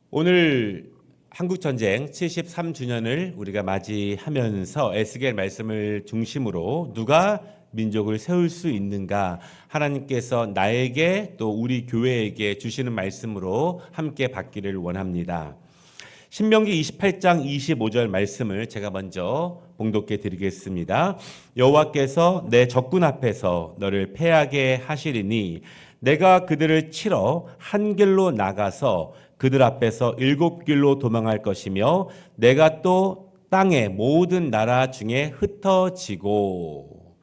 오늘 한국전쟁 73주년을 우리가 맞이하면서 에스겔 말씀을 중심으로 누가 민족을 세울 수 있는가, 하나님께서 나에게 또 우리 교회에게 주시는 말씀으로 함께 받기를 원합니다. 신명기 28장 25절 말씀을 제가 먼저 봉독해 드리겠습니다. 여호와께서 내 적군 앞에서 너를 패하게 하시리니 내가 그들을 치러 한 길로 나가서 그들 앞에서 7길로 도망할 것이며 내가 또 땅의 모든 나라 중에 흩어지고,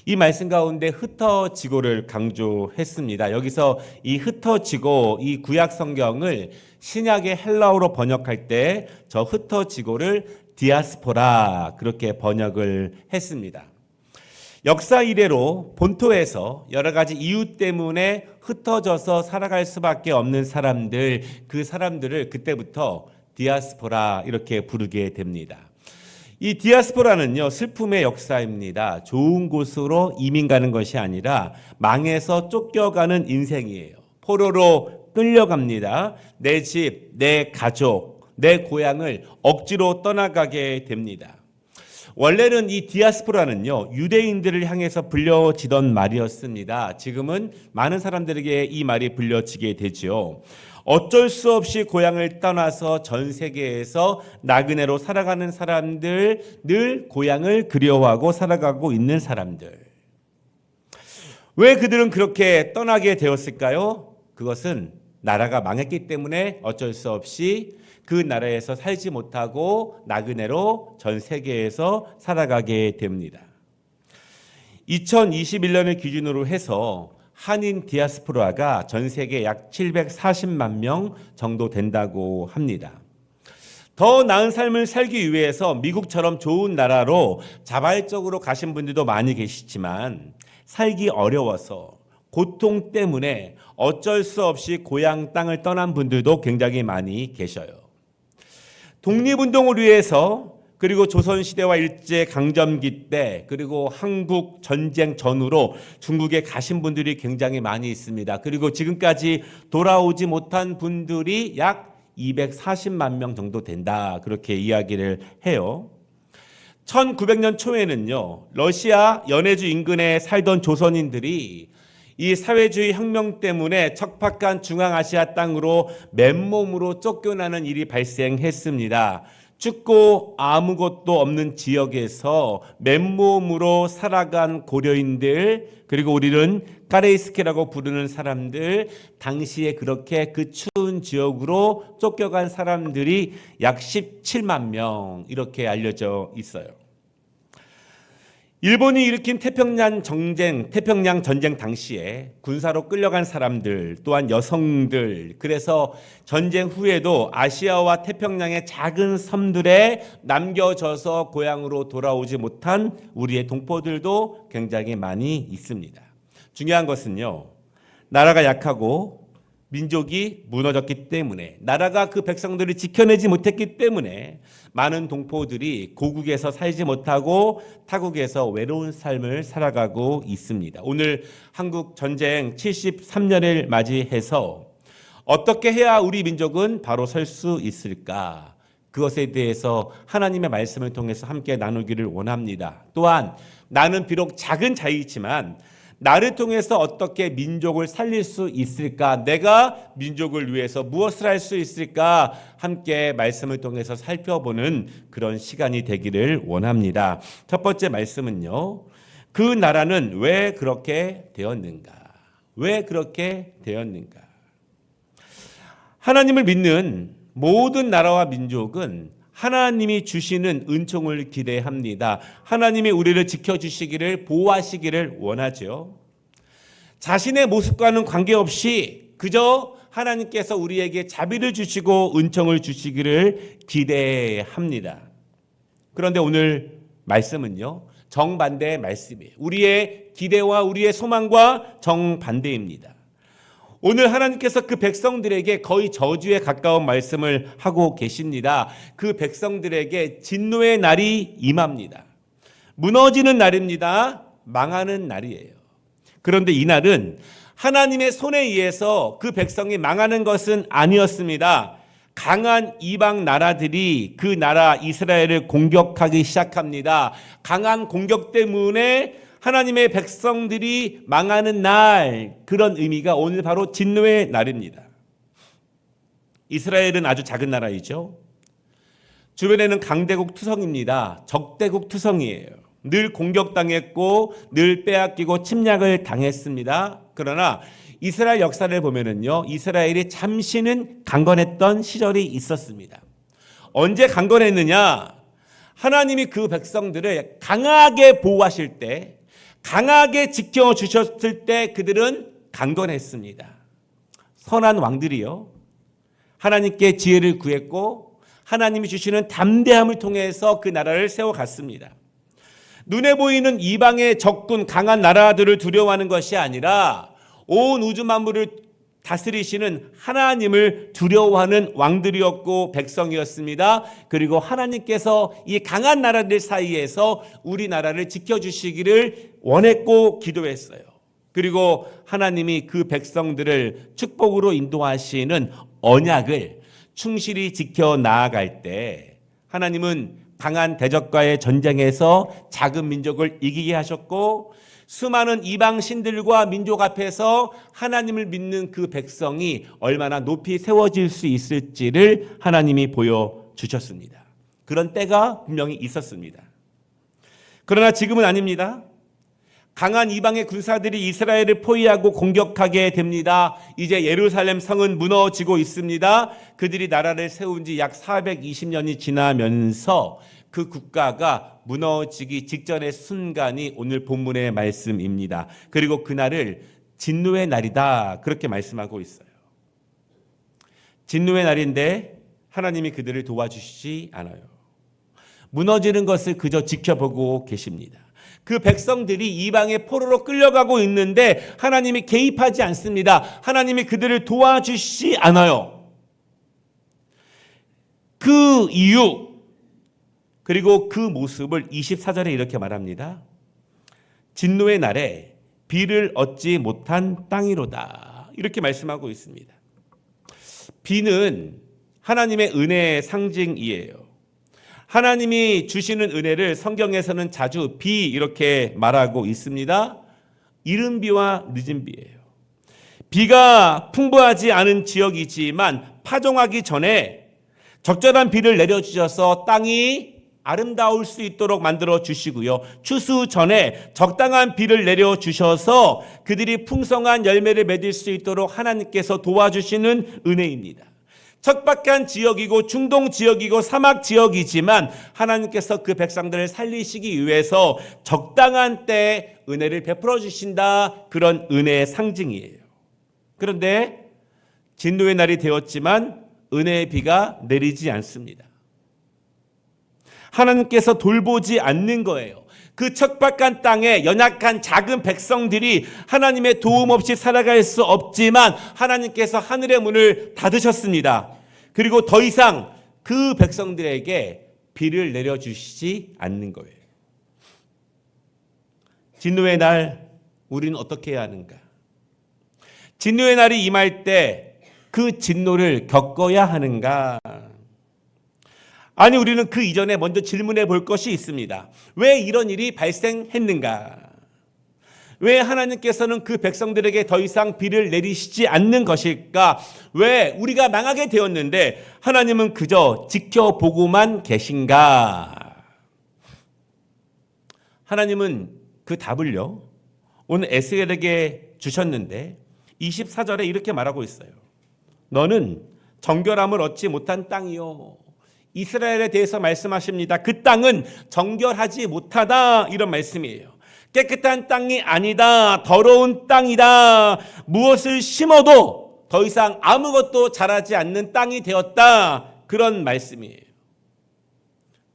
이 말씀 가운데 흩어지고를 강조했습니다. 여기서 이 흩어지고, 이 구약 성경을 신약의 헬라어로 번역할 때 저 흩어지고를 디아스포라 그렇게 번역을 했습니다. 역사 이래로 본토에서 여러 가지 이유 때문에 흩어져서 살아갈 수밖에 없는 사람들, 그 사람들을 그때부터 디아스포라 이렇게 부르게 됩니다. 이 디아스포라는요, 슬픔의 역사입니다. 좋은 곳으로 이민 가는 것이 아니라 망해서 쫓겨가는 인생이에요. 포로로 끌려갑니다. 내 집, 내 가족, 내 고향을 억지로 떠나가게 됩니다. 원래는 이 디아스포라는요, 유대인들을 향해서 불려지던 말이었습니다. 지금은 많은 사람들에게 이 말이 불려지게 되죠. 어쩔 수 없이 고향을 떠나서 전 세계에서 나그네로 살아가는 사람들, 늘 고향을 그리워하고 살아가고 있는 사람들. 왜 그들은 그렇게 떠나게 되었을까요? 그것은 나라가 망했기 때문에 어쩔 수 없이 그 나라에서 살지 못하고 나그네로 전 세계에서 살아가게 됩니다. 2021년을 기준으로 해서 한인 디아스포라가 전 세계 약 740만 명 정도 된다고 합니다. 더 나은 삶을 살기 위해서 미국처럼 좋은 나라로 자발적으로 가신 분들도 많이 계시지만 살기 어려워서 고통 때문에 어쩔 수 없이 고향 땅을 떠난 분들도 굉장히 많이 계셔요. 독립운동을 위해서, 그리고 조선시대와 일제강점기 때, 그리고 한국 전쟁 전후로 중국에 가신 분들이 굉장히 많이 있습니다. 그리고 지금까지 돌아오지 못한 분들이 약 240만 명 정도 된다, 그렇게 이야기를 해요. 1900년 초에는요, 러시아 연해주 인근에 살던 조선인들이 이 사회주의 혁명 때문에 척박한 중앙아시아 땅으로 맨몸으로 쫓겨나는 일이 발생했습니다. 춥고 아무것도 없는 지역에서 맨몸으로 살아간 고려인들, 그리고 우리는 까레이스케라고 부르는 사람들, 당시에 그렇게 그 추운 지역으로 쫓겨간 사람들이 약 17만 명 이렇게 알려져 있어요. 일본이 일으킨 태평양 전쟁 당시에 군사로 끌려간 사람들, 또한 여성들, 그래서 전쟁 후에도 아시아와 태평양의 작은 섬들에 남겨져서 고향으로 돌아오지 못한 우리의 동포들도 굉장히 많이 있습니다. 중요한 것은요, 나라가 약하고 민족이 무너졌기 때문에, 나라가 그 백성들을 지켜내지 못했기 때문에 많은 동포들이 고국에서 살지 못하고 타국에서 외로운 삶을 살아가고 있습니다. 오늘 한국 전쟁 73년을 맞이해서 어떻게 해야 우리 민족은 바로 설 수 있을까? 그것에 대해서 하나님의 말씀을 통해서 함께 나누기를 원합니다. 또한 나는 비록 작은 자이지만 나를 통해서 어떻게 민족을 살릴 수 있을까? 내가 민족을 위해서 무엇을 할 수 있을까? 함께 말씀을 통해서 살펴보는 그런 시간이 되기를 원합니다. 첫 번째 말씀은요, 그 나라는 왜 그렇게 되었는가? 왜 그렇게 되었는가? 하나님을 믿는 모든 나라와 민족은 하나님이 주시는 은총을 기대합니다. 하나님이 우리를 지켜주시기를, 보호하시기를 원하죠. 자신의 모습과는 관계없이 그저 하나님께서 우리에게 자비를 주시고 은총을 주시기를 기대합니다. 그런데 오늘 말씀은요, 정반대의 말씀이에요. 우리의 기대와 우리의 소망과 정반대입니다. 오늘 하나님께서 그 백성들에게 거의 저주에 가까운 말씀을 하고 계십니다. 그 백성들에게 진노의 날이 임합니다. 무너지는 날입니다. 망하는 날이에요. 그런데 이 날은 하나님의 손에 의해서 그 백성이 망하는 것은 아니었습니다. 강한 이방 나라들이 그 나라 이스라엘을 공격하기 시작합니다. 강한 공격 때문에 하나님의 백성들이 망하는 날, 그런 의미가 오늘 바로 진노의 날입니다. 이스라엘은 아주 작은 나라이죠. 주변에는 강대국 투성입니다. 적대국 투성이에요. 늘 공격당했고 늘 빼앗기고 침략을 당했습니다. 그러나 이스라엘 역사를 보면은요, 이스라엘이 잠시는 강건했던 시절이 있었습니다. 언제 강건했느냐? 하나님이 그 백성들을 강하게 보호하실 때, 강하게 지켜주셨을 때 그들은 강건했습니다. 선한 왕들이요, 하나님께 지혜를 구했고 하나님이 주시는 담대함을 통해서 그 나라를 세워갔습니다. 눈에 보이는 이방의 적군 강한 나라들을 두려워하는 것이 아니라 온 우주 만물을 다스리시는 하나님을 두려워하는 왕들이었고 백성이었습니다. 그리고 하나님께서 이 강한 나라들 사이에서 우리나라를 지켜주시기를 원했고 기도했어요. 그리고 하나님이 그 백성들을 축복으로 인도하시는 언약을 충실히 지켜 나아갈 때 하나님은 강한 대적과의 전쟁에서 작은 민족을 이기게 하셨고, 수많은 이방 신들과 민족 앞에서 하나님을 믿는 그 백성이 얼마나 높이 세워질 수 있을지를 하나님이 보여주셨습니다. 그런 때가 분명히 있었습니다. 그러나 지금은 아닙니다. 강한 이방의 군사들이 이스라엘을 포위하고 공격하게 됩니다. 이제 예루살렘 성은 무너지고 있습니다. 그들이 나라를 세운 지 약 420년이 지나면서 그 국가가 무너지기 직전의 순간이 오늘 본문의 말씀입니다. 그리고 그날을 진노의 날이다, 그렇게 말씀하고 있어요. 진노의 날인데 하나님이 그들을 도와주시지 않아요. 무너지는 것을 그저 지켜보고 계십니다. 그 백성들이 이방의 포로로 끌려가고 있는데 하나님이 개입하지 않습니다. 하나님이 그들을 도와주시지 않아요. 그 이유, 그리고 그 모습을 24절에 이렇게 말합니다. 진노의 날에 비를 얻지 못한 땅이로다, 이렇게 말씀하고 있습니다. 비는 하나님의 은혜의 상징이에요. 하나님이 주시는 은혜를 성경에서는 자주 비, 이렇게 말하고 있습니다. 이른 비와 늦은 비예요. 비가 풍부하지 않은 지역이지만 파종하기 전에 적절한 비를 내려주셔서 땅이 아름다울 수 있도록 만들어 주시고요, 추수 전에 적당한 비를 내려주셔서 그들이 풍성한 열매를 맺을 수 있도록 하나님께서 도와주시는 은혜입니다. 척박한 지역이고 중동 지역이고 사막 지역이지만 하나님께서 그 백성들을 살리시기 위해서 적당한 때에 은혜를 베풀어 주신다, 그런 은혜의 상징이에요. 그런데 진노의 날이 되었지만 은혜의 비가 내리지 않습니다. 하나님께서 돌보지 않는 거예요. 그 척박한 땅에 연약한 작은 백성들이 하나님의 도움 없이 살아갈 수 없지만 하나님께서 하늘의 문을 닫으셨습니다. 그리고 더 이상 그 백성들에게 비를 내려주시지 않는 거예요. 진노의 날, 우리는 어떻게 해야 하는가? 진노의 날이 임할 때 그 진노를 겪어야 하는가? 아니, 우리는 그 이전에 먼저 질문해 볼 것이 있습니다. 왜 이런 일이 발생했는가? 왜 하나님께서는 그 백성들에게 더 이상 비를 내리시지 않는 것일까? 왜 우리가 망하게 되었는데 하나님은 그저 지켜보고만 계신가? 하나님은 그 답을요, 오늘 에스겔에게 주셨는데 24절에 이렇게 말하고 있어요. 너는 정결함을 얻지 못한 땅이요. 이스라엘에 대해서 말씀하십니다. 그 땅은 정결하지 못하다, 이런 말씀이에요. 깨끗한 땅이 아니다, 더러운 땅이다, 무엇을 심어도 더 이상 아무것도 자라지 않는 땅이 되었다, 그런 말씀이에요.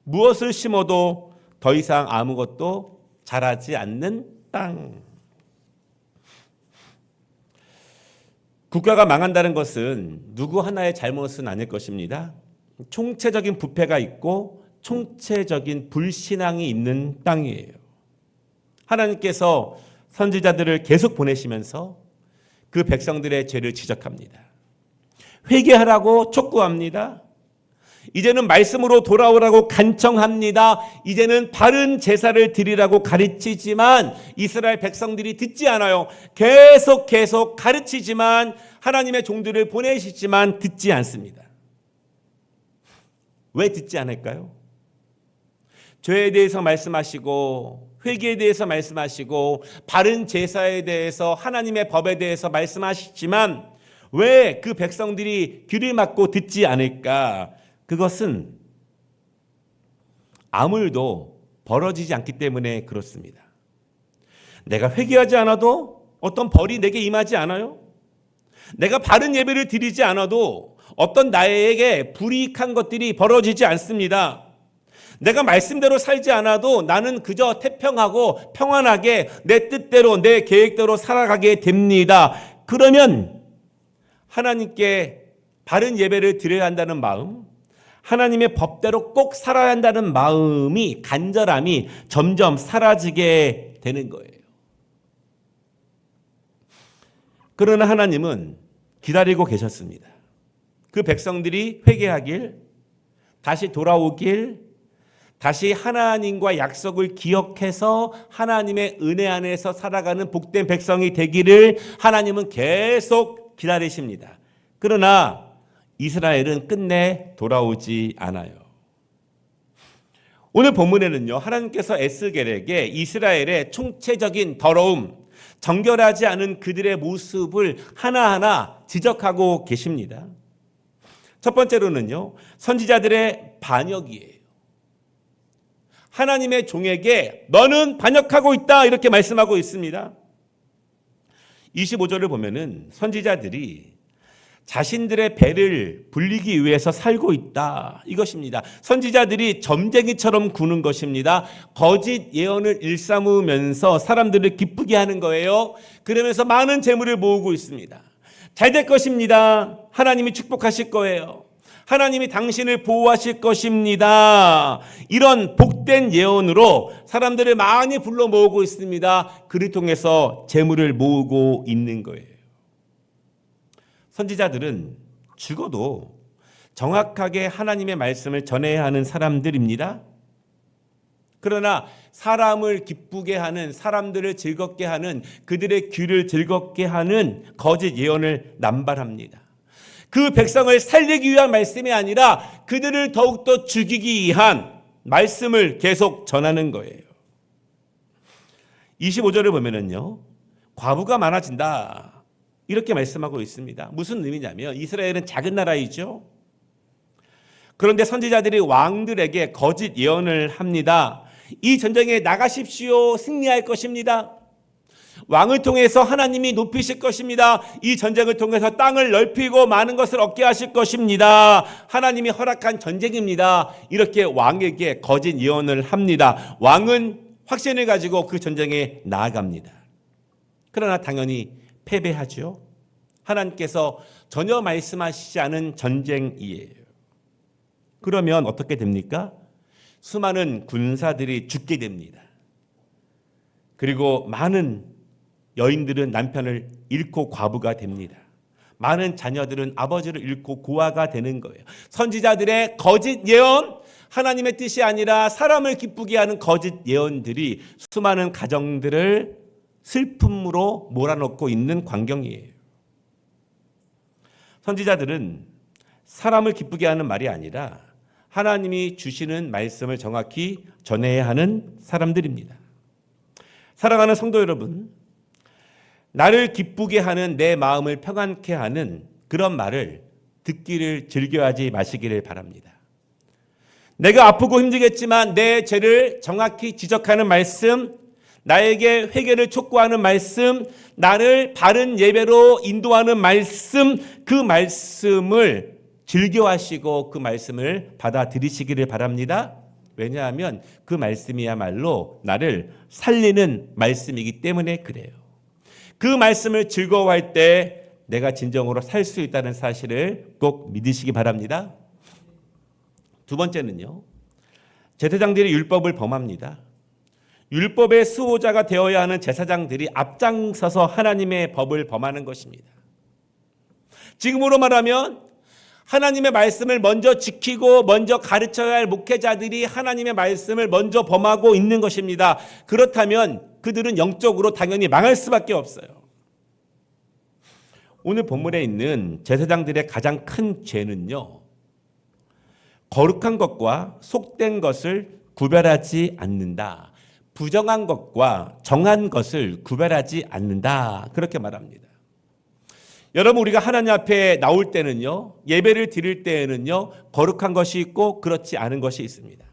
무엇을 심어도 더 이상 아무것도 자라지 않는 땅. 국가가 망한다는 것은 누구 하나의 잘못은 아닐 것입니다. 총체적인 부패가 있고 총체적인 불신앙이 있는 땅이에요. 하나님께서 선지자들을 계속 보내시면서 그 백성들의 죄를 지적합니다. 회개하라고 촉구합니다. 이제는 말씀으로 돌아오라고 간청합니다. 이제는 바른 제사를 드리라고 가르치지만 이스라엘 백성들이 듣지 않아요. 계속 가르치지만 하나님의 종들을 보내시지만 듣지 않습니다. 왜 듣지 않을까요? 죄에 대해서 말씀하시고 회개에 대해서 말씀하시고 바른 제사에 대해서 하나님의 법에 대해서 말씀하시지만 왜 그 백성들이 귀를 막고 듣지 않을까? 그것은 아무 일도 벌어지지 않기 때문에 그렇습니다. 내가 회개하지 않아도 어떤 벌이 내게 임하지 않아요? 내가 바른 예배를 드리지 않아도 어떤 나에게 불이익한 것들이 벌어지지 않습니다. 내가 말씀대로 살지 않아도 나는 그저 태평하고 평안하게 내 뜻대로 내 계획대로 살아가게 됩니다. 그러면 하나님께 바른 예배를 드려야 한다는 마음, 하나님의 법대로 꼭 살아야 한다는 마음이, 간절함이 점점 사라지게 되는 거예요. 그러나 하나님은 기다리고 계셨습니다. 그 백성들이 회개하길, 다시 돌아오길, 다시 하나님과 약속을 기억해서 하나님의 은혜 안에서 살아가는 복된 백성이 되기를 하나님은 계속 기다리십니다. 그러나 이스라엘은 끝내 돌아오지 않아요. 오늘 본문에는요, 하나님께서 에스겔에게 이스라엘의 총체적인 더러움, 정결하지 않은 그들의 모습을 하나하나 지적하고 계십니다. 첫 번째로는요, 선지자들의 반역이에요. 하나님의 종에게 너는 반역하고 있다 이렇게 말씀하고 있습니다. 25절을 보면은 선지자들이 자신들의 배를 불리기 위해서 살고 있다 이것입니다. 선지자들이 점쟁이처럼 구는 것입니다. 거짓 예언을 일삼으면서 사람들을 기쁘게 하는 거예요. 그러면서 많은 재물을 모으고 있습니다. 잘 될 것입니다. 하나님이 축복하실 거예요. 하나님이 당신을 보호하실 것입니다. 이런 복된 예언으로 사람들을 많이 불러 모으고 있습니다. 그를 통해서 재물을 모으고 있는 거예요. 선지자들은 죽어도 정확하게 하나님의 말씀을 전해야 하는 사람들입니다. 그러나 사람을 기쁘게 하는, 사람들을 즐겁게 하는, 그들의 귀를 즐겁게 하는 거짓 예언을 남발합니다. 그 백성을 살리기 위한 말씀이 아니라 그들을 더욱더 죽이기 위한 말씀을 계속 전하는 거예요. 25절을 보면은요, 과부가 많아진다 이렇게 말씀하고 있습니다. 무슨 의미냐면 이스라엘은 작은 나라이죠. 그런데 선지자들이 왕들에게 거짓 예언을 합니다. 이 전쟁에 나가십시오. 승리할 것입니다. 왕을 통해서 하나님이 높이실 것입니다. 이 전쟁을 통해서 땅을 넓히고 많은 것을 얻게 하실 것입니다. 하나님이 허락한 전쟁입니다. 이렇게 왕에게 거짓 예언을 합니다. 왕은 확신을 가지고 그 전쟁에 나아갑니다. 그러나 당연히 패배하죠. 하나님께서 전혀 말씀하시지 않은 전쟁이에요. 그러면 어떻게 됩니까? 수많은 군사들이 죽게 됩니다. 그리고 많은 여인들은 남편을 잃고 과부가 됩니다. 많은 자녀들은 아버지를 잃고 고아가 되는 거예요. 선지자들의 거짓 예언, 하나님의 뜻이 아니라 사람을 기쁘게 하는 거짓 예언들이 수많은 가정들을 슬픔으로 몰아넣고 있는 광경이에요. 선지자들은 사람을 기쁘게 하는 말이 아니라 하나님이 주시는 말씀을 정확히 전해야 하는 사람들입니다. 사랑하는 성도 여러분, 나를 기쁘게 하는, 내 마음을 평안케 하는 그런 말을 듣기를 즐겨하지 마시기를 바랍니다. 내가 아프고 힘들겠지만 내 죄를 정확히 지적하는 말씀, 나에게 회개를 촉구하는 말씀, 나를 바른 예배로 인도하는 말씀, 그 말씀을 즐겨하시고 그 말씀을 받아들이시기를 바랍니다. 왜냐하면 그 말씀이야말로 나를 살리는 말씀이기 때문에 그래요. 그 말씀을 즐거워할 때 내가 진정으로 살 수 있다는 사실을 꼭 믿으시기 바랍니다. 두 번째는요, 제사장들이 율법을 범합니다. 율법의 수호자가 되어야 하는 제사장들이 앞장서서 하나님의 법을 범하는 것입니다. 지금으로 말하면 하나님의 말씀을 먼저 지키고 먼저 가르쳐야 할 목회자들이 하나님의 말씀을 먼저 범하고 있는 것입니다. 그렇다면 그들은 영적으로 당연히 망할 수밖에 없어요. 오늘 본문에 있는 제사장들의 가장 큰 죄는요, 거룩한 것과 속된 것을 구별하지 않는다. 부정한 것과 정한 것을 구별하지 않는다. 그렇게 말합니다. 여러분, 우리가 하나님 앞에 나올 때는요, 예배를 드릴 때에는요, 거룩한 것이 있고 그렇지 않은 것이 있습니다.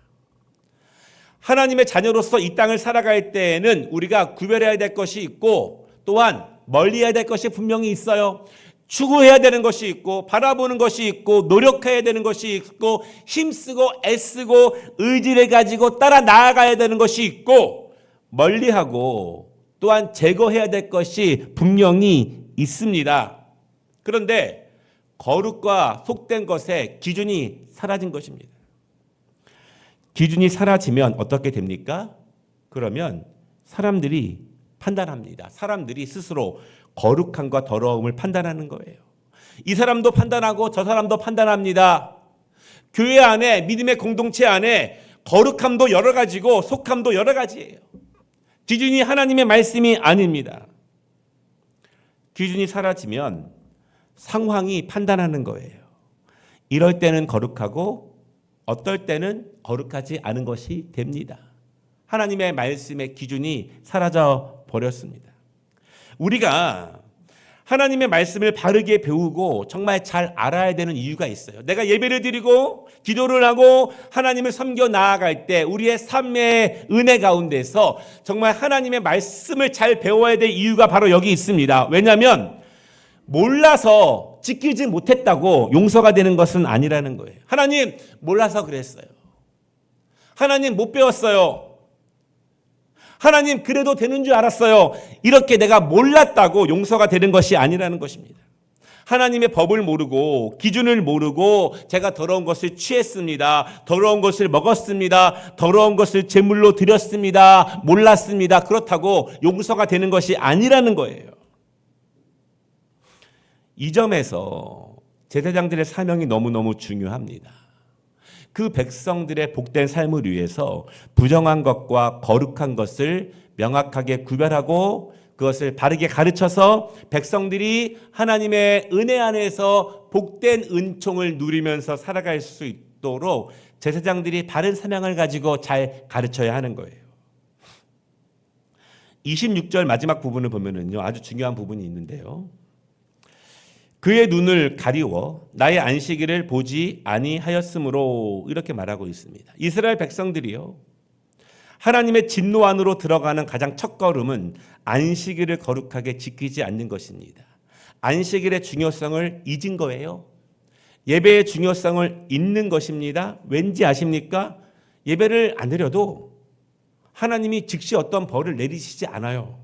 하나님의 자녀로서 이 땅을 살아갈 때에는 우리가 구별해야 될 것이 있고, 또한 멀리해야 될 것이 분명히 있어요. 추구해야 되는 것이 있고, 바라보는 것이 있고, 노력해야 되는 것이 있고, 힘쓰고 애쓰고 의지를 가지고 따라 나아가야 되는 것이 있고, 멀리하고 또한 제거해야 될 것이 분명히 있습니다. 그런데 거룩과 속된 것의 기준이 사라진 것입니다. 기준이 사라지면 어떻게 됩니까? 그러면 사람들이 판단합니다. 사람들이 스스로 거룩함과 더러움을 판단하는 거예요. 이 사람도 판단하고 저 사람도 판단합니다. 교회 안에, 믿음의 공동체 안에 거룩함도 여러 가지고 속함도 여러 가지예요. 기준이 하나님의 말씀이 아닙니다. 기준이 사라지면 상황이 판단하는 거예요. 이럴 때는 거룩하고 어떨 때는 거룩하지 않은 것이 됩니다. 하나님의 말씀의 기준이 사라져 버렸습니다. 우리가 하나님의 말씀을 바르게 배우고 정말 잘 알아야 되는 이유가 있어요. 내가 예배를 드리고 기도를 하고 하나님을 섬겨 나아갈 때 우리의 삶의 은혜 가운데서 정말 하나님의 말씀을 잘 배워야 될 이유가 바로 여기 있습니다. 왜냐하면 몰라서 지키지 못했다고 용서가 되는 것은 아니라는 거예요. 하나님, 몰라서 그랬어요. 하나님, 못 배웠어요. 하나님, 그래도 되는 줄 알았어요. 이렇게 내가 몰랐다고 용서가 되는 것이 아니라는 것입니다. 하나님의 법을 모르고 기준을 모르고 제가 더러운 것을 취했습니다. 더러운 것을 먹었습니다. 더러운 것을 제물로 드렸습니다. 몰랐습니다. 그렇다고 용서가 되는 것이 아니라는 거예요. 이 점에서 제사장들의 사명이 너무너무 중요합니다. 그 백성들의 복된 삶을 위해서 부정한 것과 거룩한 것을 명확하게 구별하고 그것을 바르게 가르쳐서 백성들이 하나님의 은혜 안에서 복된 은총을 누리면서 살아갈 수 있도록 제사장들이 바른 사명을 가지고 잘 가르쳐야 하는 거예요. 26절 마지막 부분을 보면은요, 아주 중요한 부분이 있는데요. 그의 눈을 가리워 나의 안식일을 보지 아니하였으므로 이렇게 말하고 있습니다. 이스라엘 백성들이요, 하나님의 진노 안으로 들어가는 가장 첫 걸음은 안식일을 거룩하게 지키지 않는 것입니다. 안식일의 중요성을 잊은 거예요. 예배의 중요성을 잊는 것입니다. 왠지 아십니까? 예배를 안 드려도 하나님이 즉시 어떤 벌을 내리시지 않아요.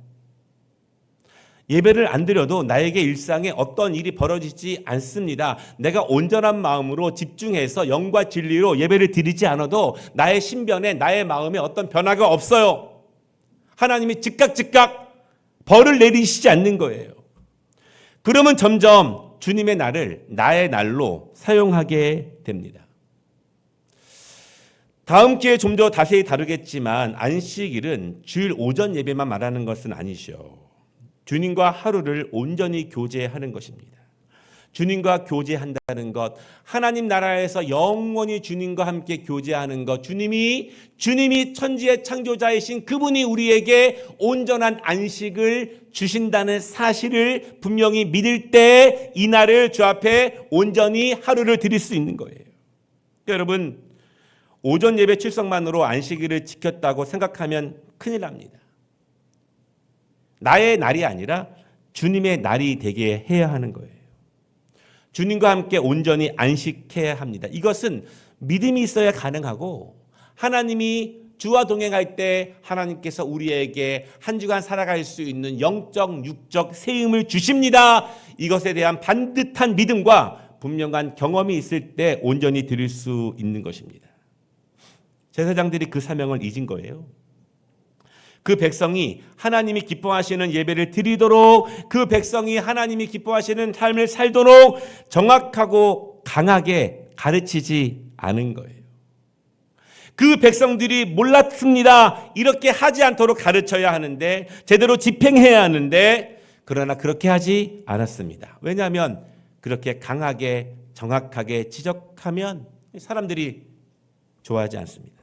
예배를 안 드려도 나에게 일상에 어떤 일이 벌어지지 않습니다. 내가 온전한 마음으로 집중해서 영과 진리로 예배를 드리지 않아도 나의 신변에, 나의 마음에 어떤 변화가 없어요. 하나님이 즉각 벌을 내리시지 않는 거예요. 그러면 점점 주님의 날을 나의 날로 사용하게 됩니다. 다음 기회에 좀 더 자세히 다루겠지만 안식일은 주일 오전 예배만 말하는 것은 아니죠. 주님과 하루를 온전히 교제하는 것입니다. 주님과 교제한다는 것, 하나님 나라에서 영원히 주님과 함께 교제하는 것, 주님이 천지의 창조자이신 그분이 우리에게 온전한 안식을 주신다는 사실을 분명히 믿을 때 이 날을 주 앞에 온전히 하루를 드릴 수 있는 거예요. 그러니까 여러분, 오전 예배 출석만으로 안식일을 지켰다고 생각하면 큰일 납니다. 나의 날이 아니라 주님의 날이 되게 해야 하는 거예요. 주님과 함께 온전히 안식해야 합니다. 이것은 믿음이 있어야 가능하고 하나님이 주와 동행할 때 하나님께서 우리에게 한 주간 살아갈 수 있는 영적, 육적 세임을 주십니다. 이것에 대한 반듯한 믿음과 분명한 경험이 있을 때 온전히 드릴 수 있는 것입니다. 제사장들이 그 사명을 잊은 거예요. 그 백성이 하나님이 기뻐하시는 예배를 드리도록, 그 백성이 하나님이 기뻐하시는 삶을 살도록 정확하고 강하게 가르치지 않은 거예요. 그 백성들이 몰랐습니다. 이렇게 하지 않도록 가르쳐야 하는데, 제대로 집행해야 하는데, 그러나 그렇게 하지 않았습니다. 왜냐하면 그렇게 강하게 정확하게 지적하면 사람들이 좋아하지 않습니다.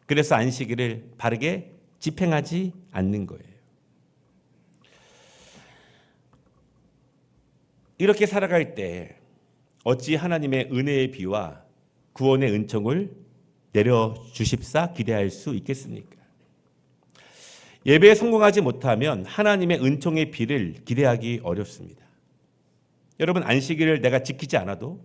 그래서 안식일을 바르게 집행하지 않는 거예요. 이렇게 살아갈 때 어찌 하나님의 은혜의 비와 구원의 은총을 내려주십사 기대할 수 있겠습니까? 예배에 성공하지 못하면 하나님의 은총의 비를 기대하기 어렵습니다. 여러분, 안식일을 내가 지키지 않아도,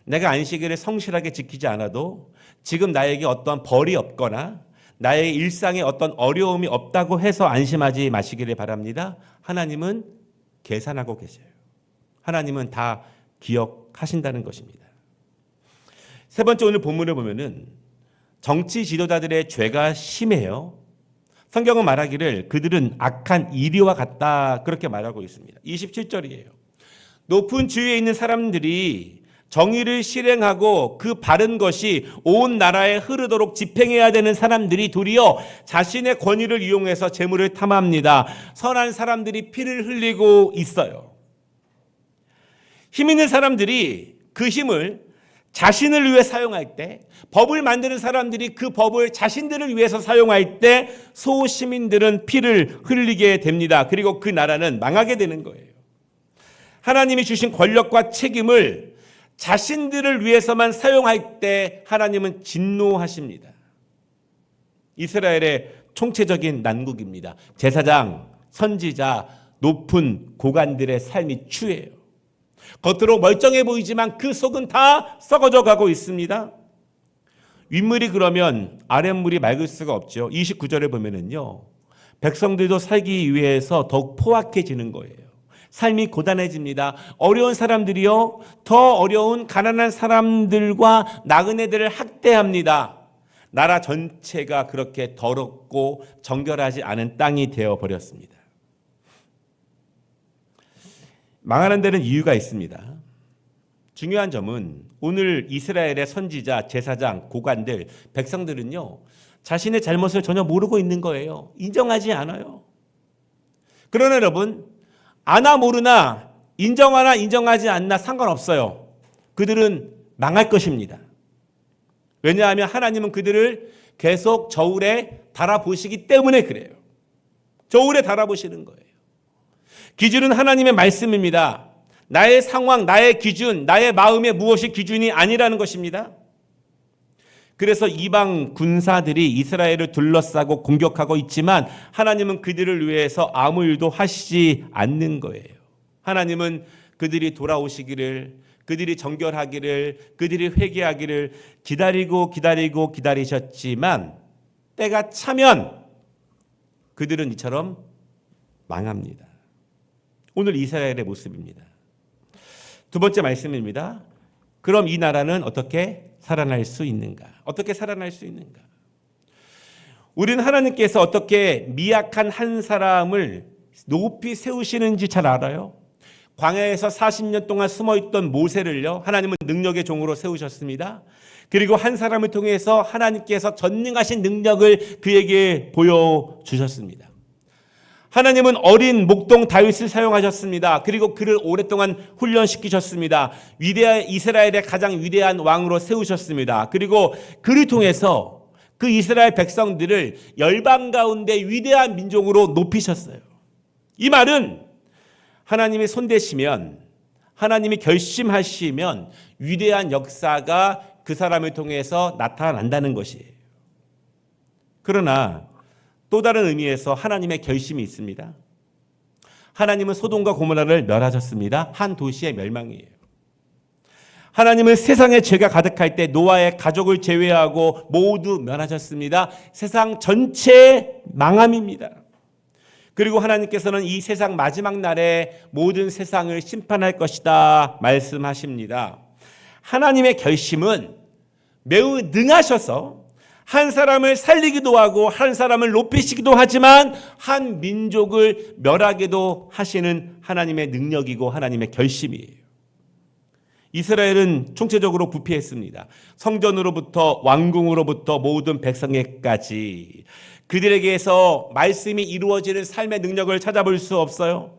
내가 안식일을 성실하게 지키지 않아도 지금 나에게 어떠한 벌이 없거나 나의 일상에 어떤 어려움이 없다고 해서 안심하지 마시기를 바랍니다. 하나님은 계산하고 계세요. 하나님은 다 기억하신다는 것입니다. 세 번째, 오늘 본문을 보면은 정치 지도자들의 죄가 심해요. 성경은 말하기를 그들은 악한 이리와 같다, 그렇게 말하고 있습니다. 27절이에요. 높은 지위에 있는 사람들이 정의를 실행하고 그 바른 것이 온 나라에 흐르도록 집행해야 되는 사람들이 도리어 자신의 권위를 이용해서 재물을 탐합니다. 선한 사람들이 피를 흘리고 있어요. 힘 있는 사람들이 그 힘을 자신을 위해 사용할 때, 법을 만드는 사람들이 그 법을 자신들을 위해서 사용할 때 소시민들은 피를 흘리게 됩니다. 그리고 그 나라는 망하게 되는 거예요. 하나님이 주신 권력과 책임을 자신들을 위해서만 사용할 때 하나님은 진노하십니다. 이스라엘의 총체적인 난국입니다. 제사장, 선지자, 높은 고관들의 삶이 추해요. 겉으로 멀쩡해 보이지만 그 속은 다 썩어져 가고 있습니다. 윗물이 그러면 아랫물이 맑을 수가 없죠. 29절에 보면은요, 백성들도 살기 위해서 더욱 포악해지는 거예요. 삶이 고단해집니다. 어려운 사람들이요, 더 어려운 가난한 사람들과 나그네들을 학대합니다. 나라 전체가 그렇게 더럽고 정결하지 않은 땅이 되어버렸습니다. 망하는 데는 이유가 있습니다. 중요한 점은 오늘 이스라엘의 선지자, 제사장, 고관들, 백성들은요, 자신의 잘못을 전혀 모르고 있는 거예요. 인정하지 않아요. 그러나 여러분, 아나 모르나 인정하나 인정하지 않나 상관없어요. 그들은 망할 것입니다. 왜냐하면 하나님은 그들을 계속 저울에 달아보시기 때문에 그래요. 저울에 달아보시는 거예요. 기준은 하나님의 말씀입니다. 나의 상황, 나의 기준, 나의 마음의 무엇이 기준이 아니라는 것입니다. 그래서 이방 군사들이 이스라엘을 둘러싸고 공격하고 있지만 하나님은 그들을 위해서 아무 일도 하시지 않는 거예요. 하나님은 그들이 돌아오시기를, 그들이 정결하기를, 그들이 회개하기를 기다리셨지만 때가 차면 그들은 이처럼 망합니다. 오늘 이스라엘의 모습입니다. 두 번째 말씀입니다. 그럼 이 나라는 어떻게 살아날 수 있는가? 어떻게 살아날 수 있는가? 우리는 하나님께서 어떻게 미약한 한 사람을 높이 세우시는지 잘 알아요. 광야에서 40년 동안 숨어있던 모세를요, 하나님은 능력의 종으로 세우셨습니다. 그리고 한 사람을 통해서 하나님께서 전능하신 능력을 그에게 보여주셨습니다. 하나님은 어린 목동 다윗을 사용하셨습니다. 그리고 그를 오랫동안 훈련시키셨습니다. 이스라엘의 가장 위대한 왕으로 세우셨습니다. 그리고 그를 통해서 그 이스라엘 백성들을 열방 가운데 위대한 민족으로 높이셨어요. 이 말은 하나님이 손대시면, 하나님이 결심하시면 위대한 역사가 그 사람을 통해서 나타난다는 것이에요. 그러나 또 다른 의미에서 하나님의 결심이 있습니다. 하나님은 소돔과 고모라를 멸하셨습니다. 한 도시의 멸망이에요. 하나님은 세상에 죄가 가득할 때 노아의 가족을 제외하고 모두 멸하셨습니다. 세상 전체의 망함입니다. 그리고 하나님께서는 이 세상 마지막 날에 모든 세상을 심판할 것이다 말씀하십니다. 하나님의 결심은 매우 능하셔서 한 사람을 살리기도 하고 한 사람을 높이시기도 하지만 한 민족을 멸하게도 하시는 하나님의 능력이고 하나님의 결심이에요. 이스라엘은 총체적으로 부패했습니다. 성전으로부터 왕궁으로부터 모든 백성에까지 그들에게서 말씀이 이루어지는 삶의 능력을 찾아볼 수 없어요.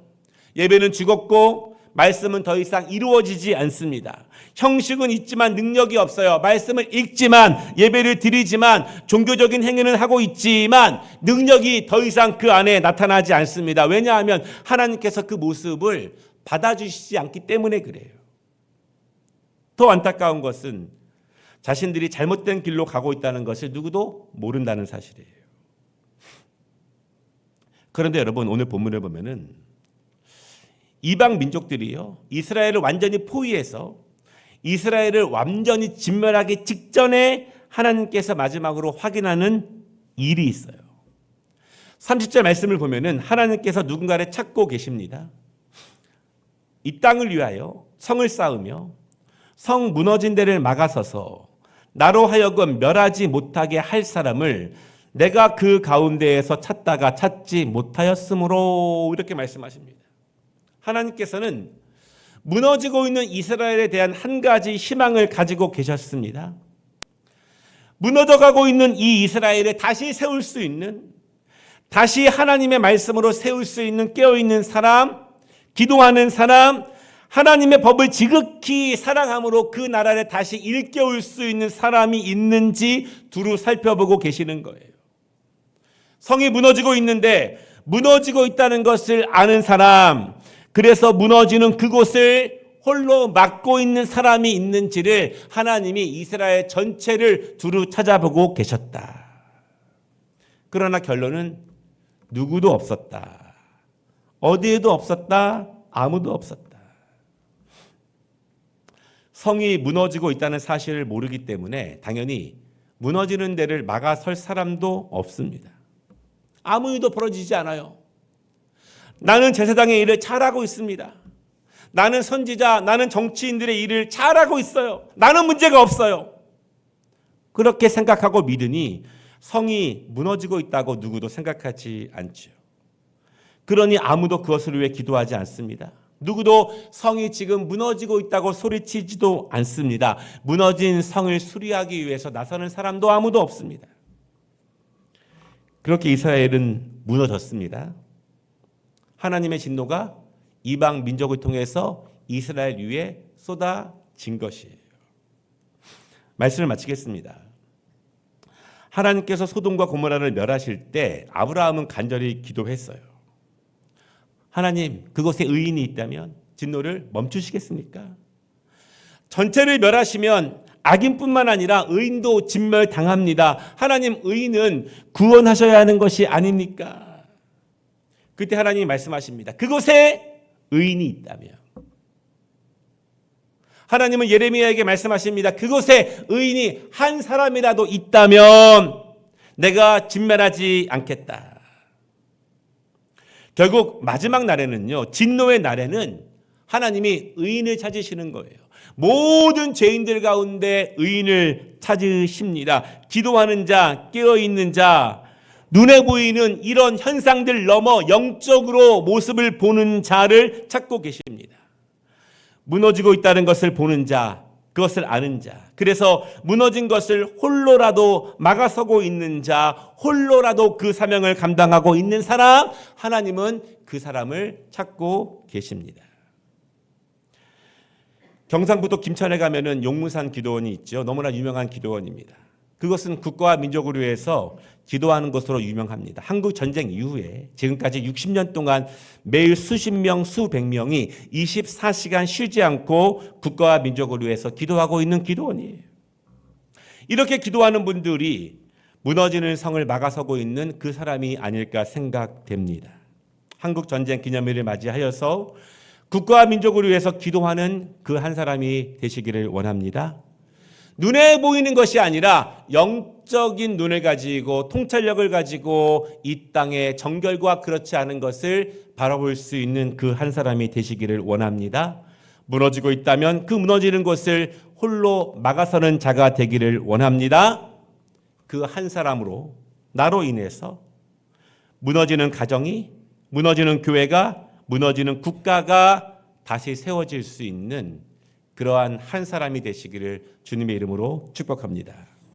예배는 죽었고 말씀은 더 이상 이루어지지 않습니다. 형식은 있지만 능력이 없어요. 말씀을 읽지만 예배를 드리지만 종교적인 행위는 하고 있지만 능력이 더 이상 그 안에 나타나지 않습니다. 왜냐하면 하나님께서 그 모습을 받아주시지 않기 때문에 그래요. 더 안타까운 것은 자신들이 잘못된 길로 가고 있다는 것을 누구도 모른다는 사실이에요. 그런데 여러분, 오늘 본문을 보면은 이방 민족들이요, 이스라엘을 완전히 포위해서 이스라엘을 완전히 진멸하기 직전에 하나님께서 마지막으로 확인하는 일이 있어요. 30절 말씀을 보면은 하나님께서 누군가를 찾고 계십니다. 이 땅을 위하여 성을 쌓으며 성 무너진 데를 막아서서 나로 하여금 멸하지 못하게 할 사람을 내가 그 가운데에서 찾다가 찾지 못하였으므로, 이렇게 말씀하십니다. 하나님께서는 무너지고 있는 이스라엘에 대한 한 가지 희망을 가지고 계셨습니다. 무너져가고 있는 이 이스라엘을 다시 세울 수 있는, 다시 하나님의 말씀으로 세울 수 있는 깨어있는 사람, 기도하는 사람, 하나님의 법을 지극히 사랑함으로 그 나라를 다시 일깨울 수 있는 사람이 있는지 두루 살펴보고 계시는 거예요. 성이 무너지고 있는데 무너지고 있다는 것을 아는 사람, 그래서 무너지는 그곳을 홀로 막고 있는 사람이 있는지를 하나님이 이스라엘 전체를 두루 찾아보고 계셨다. 그러나 결론은 누구도 없었다. 어디에도 없었다. 아무도 없었다. 성이 무너지고 있다는 사실을 모르기 때문에 당연히 무너지는 데를 막아설 사람도 없습니다. 아무 일도 벌어지지 않아요. 나는 제사장의 일을 잘하고 있습니다. 나는 선지자, 나는 정치인들의 일을 잘하고 있어요. 나는 문제가 없어요. 그렇게 생각하고 믿으니 성이 무너지고 있다고 누구도 생각하지 않죠. 그러니 아무도 그것을 위해 기도하지 않습니다. 누구도 성이 지금 무너지고 있다고 소리치지도 않습니다. 무너진 성을 수리하기 위해서 나서는 사람도 아무도 없습니다. 그렇게 이스라엘은 무너졌습니다. 하나님의 진노가 이방 민족을 통해서 이스라엘 위에 쏟아진 것이에요. 말씀을 마치겠습니다. 하나님께서 소돔과 고모라를 멸하실 때 아브라함은 간절히 기도했어요. 하나님, 그곳에 의인이 있다면 진노를 멈추시겠습니까? 전체를 멸하시면 악인뿐만 아니라 의인도 진멸당합니다. 하나님, 의인은 구원하셔야 하는 것이 아닙니까? 그때 하나님이 말씀하십니다. 그곳에 의인이 있다면. 하나님은 예레미야에게 말씀하십니다. 그곳에 의인이 한 사람이라도 있다면 내가 진멸하지 않겠다. 결국 마지막 날에는요, 진노의 날에는 하나님이 의인을 찾으시는 거예요. 모든 죄인들 가운데 의인을 찾으십니다. 기도하는 자, 깨어있는 자, 눈에 보이는 이런 현상들 넘어 영적으로 모습을 보는 자를 찾고 계십니다. 무너지고 있다는 것을 보는 자, 그것을 아는 자, 그래서 무너진 것을 홀로라도 막아서고 있는 자, 홀로라도 그 사명을 감당하고 있는 사람, 하나님은 그 사람을 찾고 계십니다. 경상북도 김천에 가면은 용문산 기도원이 있죠. 너무나 유명한 기도원입니다. 그것은 국가와 민족을 위해서 기도하는 것으로 유명합니다. 한국 전쟁 이후에 지금까지 60년 동안 매일 수십 명, 수백 명이 24시간 쉬지 않고 국가와 민족을 위해서 기도하고 있는 기도원이에요. 이렇게 기도하는 분들이 무너지는 성을 막아서고 있는 그 사람이 아닐까 생각됩니다. 한국 전쟁 기념일을 맞이하여서 국가와 민족을 위해서 기도하는 그 한 사람이 되시기를 원합니다. 눈에 보이는 것이 아니라 영적인 눈을 가지고 통찰력을 가지고 이 땅의 정결과 그렇지 않은 것을 바라볼 수 있는 그 한 사람이 되시기를 원합니다. 무너지고 있다면 그 무너지는 것을 홀로 막아서는 자가 되기를 원합니다. 그 한 사람으로, 나로 인해서 무너지는 가정이, 무너지는 교회가, 무너지는 국가가 다시 세워질 수 있는 그러한 한 사람이 되시기를 주님의 이름으로 축복합니다.